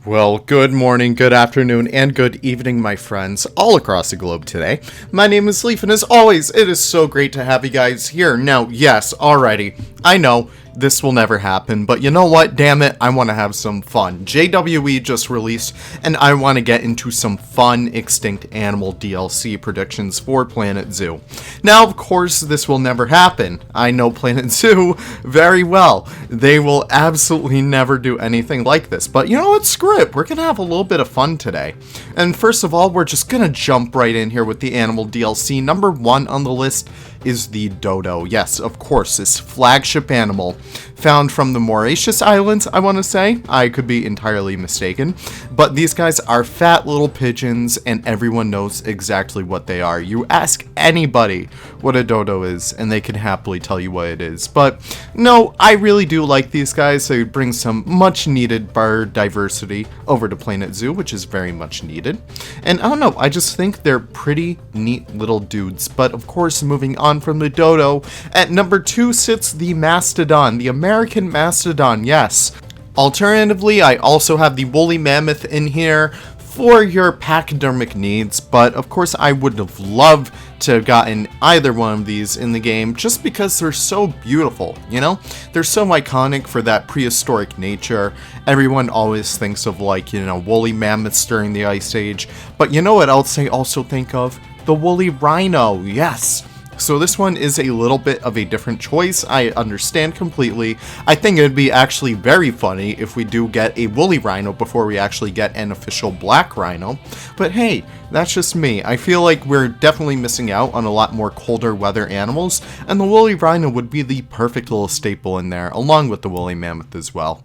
Well, good morning, good afternoon, and good evening, my friends, all across the globe today. My name is Leaf, and as always, it is so great to have you guys here. Now, yes, alrighty, I know this will never happen, but you know what? Damn it, I want to have some fun. JWE just released, and I want to get into some fun extinct animal DLC predictions for Planet Zoo. Now, of course, this will never happen. I know Planet Zoo very well. They will absolutely never do anything like this, but you know what? Screw it. We're going to have a little bit of fun today. And first of all, we're just going to jump right in here with the animal DLC. Number 1 on the list is the Dodo. Yes, of course, this flagship animal found from the Mauritius Islands, I want to say. I could be entirely mistaken. But these guys are fat little pigeons, and everyone knows exactly what they are. You ask anybody what a dodo is, and they can happily tell you what it is. But no, I really do like these guys. They bring some much needed bird diversity over to Planet Zoo, which is very much needed. And I don't know, I just think they're pretty neat little dudes. But of course, moving on from the dodo, at number 2 sits the Mastodon, the American Mastodon, yes. Alternatively, I also have the woolly mammoth in here for your pachydermic needs, but of course I would have loved to have gotten either one of these in the game just because they're so beautiful, you know? They're so iconic for that prehistoric nature. Everyone always thinks of, like, you know, woolly mammoths during the Ice Age, but you know what else I also think of? The woolly rhino, yes! So this one is a little bit of a different choice, I understand completely. I think it would be actually very funny if we do get a woolly rhino before we actually get an official black rhino. But hey, that's just me. I feel like we're definitely missing out on a lot more colder weather animals, and the woolly rhino would be the perfect little staple in there, along with the woolly mammoth as well.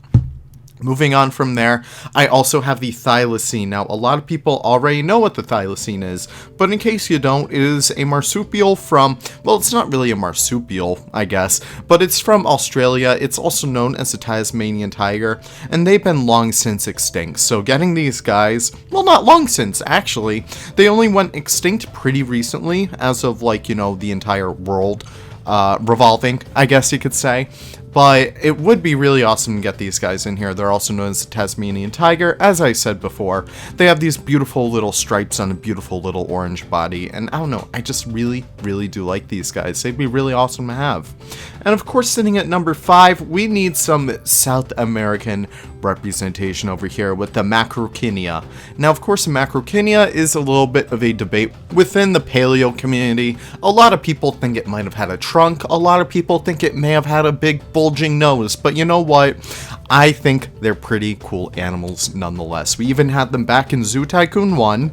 Moving on from there, I also have the Thylacine. Now, a lot of people already know what the Thylacine is, but in case you don't, it is a marsupial from, well, it's not really a marsupial, I guess, but it's from Australia. It's also known as the Tasmanian Tiger, and they've been long since extinct. So getting these guys, well, not long since, actually. They only went extinct pretty recently, as of, like, you know, the entire world revolving, I guess you could say. But it would be really awesome to get these guys in here. They're also known as the Tasmanian Tiger, as I said before. They have these beautiful little stripes on a beautiful little orange body, and I don't know, I just really, really do like these guys. They'd be really awesome to have. And of course, sitting at number 5, we need some South American representation over here with the Macrauchenia. Now, of course, Macrauchenia is a little bit of a debate within the paleo community. A lot of people think it might have had a trunk. A lot of people think it may have had a big bulging nose, but you know what? I think they're pretty cool animals nonetheless. We even had them back in Zoo Tycoon 1,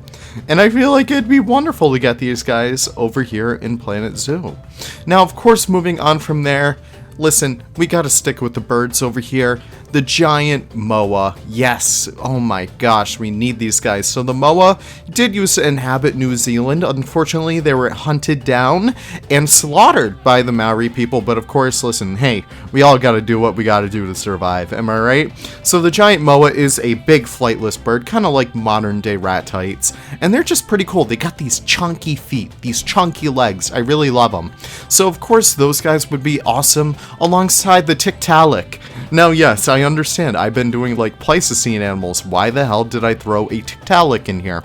and I feel like it'd be wonderful to get these guys over here in Planet Zoo. Now, of course, moving on from there, listen, we gotta stick with the birds over here. The Giant Moa. Yes. Oh my gosh, we need these guys. So the Moa did used to inhabit New Zealand. Unfortunately, they were hunted down and slaughtered by the Maori people. But of course, listen, hey, we all gotta do what we gotta do to survive. Am I right? So the Giant Moa is a big flightless bird, kind of like modern day rat tights. And they're just pretty cool. They got these chunky feet, these chunky legs. I really love them. So of course, those guys would be awesome alongside the Tiktaalik. Now, yes, I understand. I've been doing, like, Pleistocene animals. Why the hell did I throw a Tiktaalik in here?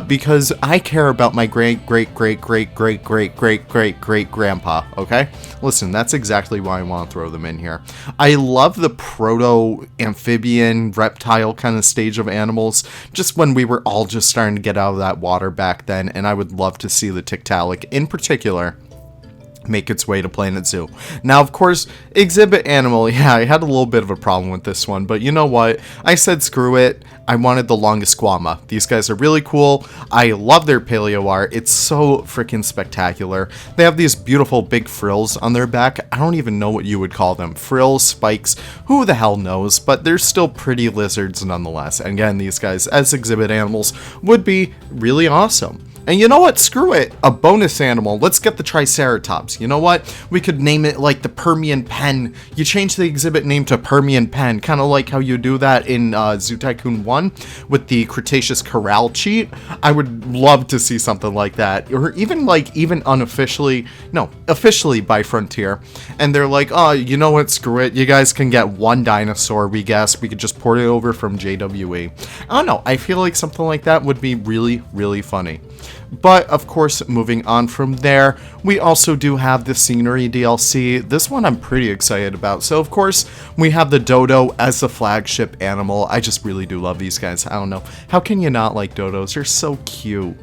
Because I care about my great-great-great-great-great-great-great-great-grandpa, okay? Listen, that's exactly why I want to throw them in here. I love the proto-amphibian, reptile kind of stage of animals, just when we were all just starting to get out of that water back then, and I would love to see the Tiktaalik in particular make its way to Planet Zoo. Now, of course, exhibit animal, yeah, I had a little bit of a problem with this one, but you know what? I said screw it. I wanted the Longisquama. These guys are really cool. I love their paleo art. It's so freaking spectacular. They have these beautiful big frills on their back. I don't even know what you would call them. Frills, spikes, who the hell knows, but they're still pretty lizards nonetheless. And again, these guys as exhibit animals would be really awesome. And you know what? Screw it. A bonus animal. Let's get the Triceratops. You know what? We could name it like the Permian Pen. You change the exhibit name to Permian Pen, kind of like how you do that in Zoo Tycoon 1 with the Cretaceous Corral cheat. I would love to see something like that. Or even unofficially, no, officially by Frontier. And they're like, oh, you know what? Screw it. You guys can get one dinosaur, we guess. We could just port it over from JWE. I don't know. I feel like something like that would be really, really funny. But, of course, moving on from there, we also do have the Scenery DLC. This one I'm pretty excited about. So, of course, we have the Dodo as the flagship animal. I just really do love these guys. I don't know. How can you not like Dodos? They're so cute.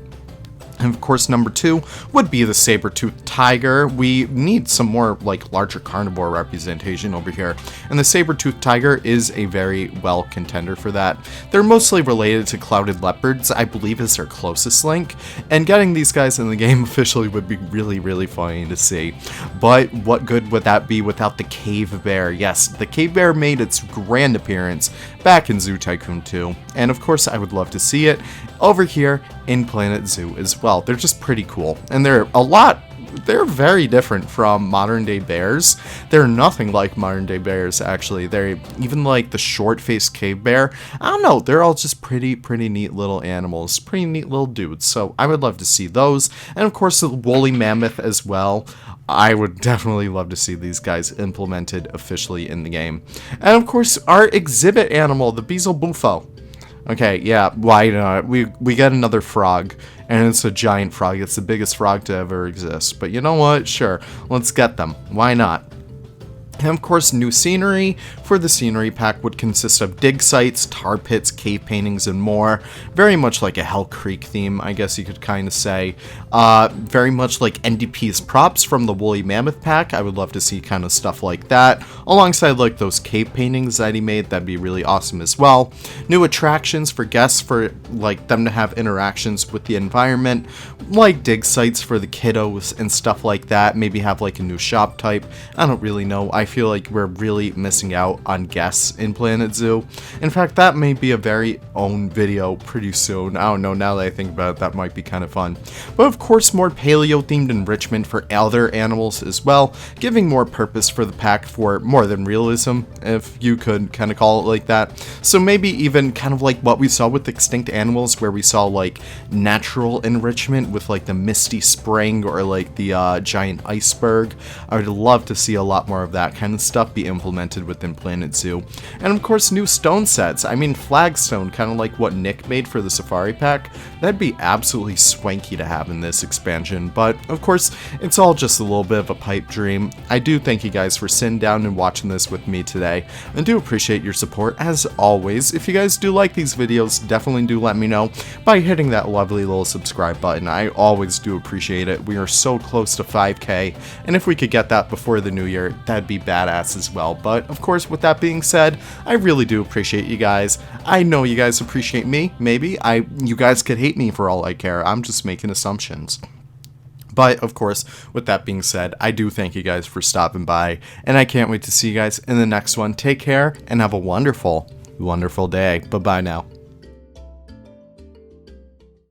And of course, number 2 would be the saber-toothed tiger. We need some more, like, larger carnivore representation over here. And the saber-toothed tiger is a very well contender for that. They're mostly related to clouded leopards, I believe is their closest link. And getting these guys in the game officially would be really, really funny to see. But what good would that be without the cave bear? Yes, the cave bear made its grand appearance back in Zoo Tycoon 2. And of course, I would love to see it over here in Planet Zoo as well. They're just pretty cool. And they're very different from modern day bears. They're nothing like modern day bears, actually. They're even like the short-faced cave bear. I don't know. They're all just pretty neat little animals. Pretty neat little dudes. So I would love to see those. And of course, the woolly mammoth as well. I would definitely love to see these guys implemented officially in the game. And of course, our exhibit animal, the Beezle Bufo. Okay, yeah, why not? We got another frog, and it's a giant frog. It's the biggest frog to ever exist. But you know what? Sure, let's get them. Why not? And of course, new scenery for the scenery pack would consist of dig sites, tar pits, cave paintings, and more. Very much like a Hell Creek theme, I guess you could kind of say. Very much like NDP's props from the Woolly Mammoth pack. I would love to see kind of stuff like that. Alongside like those cave paintings that he made, that'd be really awesome as well. New attractions for guests for like them to have interactions with the environment. Like dig sites for the kiddos and stuff like that. Maybe have like a new shop type. I don't really know. I feel like we're really missing out on guests in Planet Zoo. In fact, that may be a very own video pretty soon. I don't know, now that I think about it, that might be kind of fun. But of course, more paleo-themed enrichment for other animals as well, giving more purpose for the pack for more than realism, if you could kind of call it like that. So maybe even kind of like what we saw with extinct animals, where we saw like natural enrichment with like the misty spring or like the giant iceberg. I would love to see a lot more of that kind of stuff be implemented within Planet Zoo. And of course, new stone sets. I mean, flagstone, kind of like what Nick made for the Safari Pack. That'd be absolutely swanky to have in this expansion, but of course, it's all just a little bit of a pipe dream. I do thank you guys for sitting down and watching this with me today, and do appreciate your support as always. If you guys do like these videos, definitely do let me know by hitting that lovely little subscribe button. I always do appreciate it. We are so close to 5K, and if we could get that before the new year, that'd be badass as well. But of course, with that being said, I really do appreciate you guys. I know you guys appreciate me. Maybe you guys could hate me for all I care. I'm just making assumptions. But of course, with that being said, I do thank you guys for stopping by, and I can't wait to see you guys in the next one. Take care and have a wonderful, wonderful day. Bye bye now.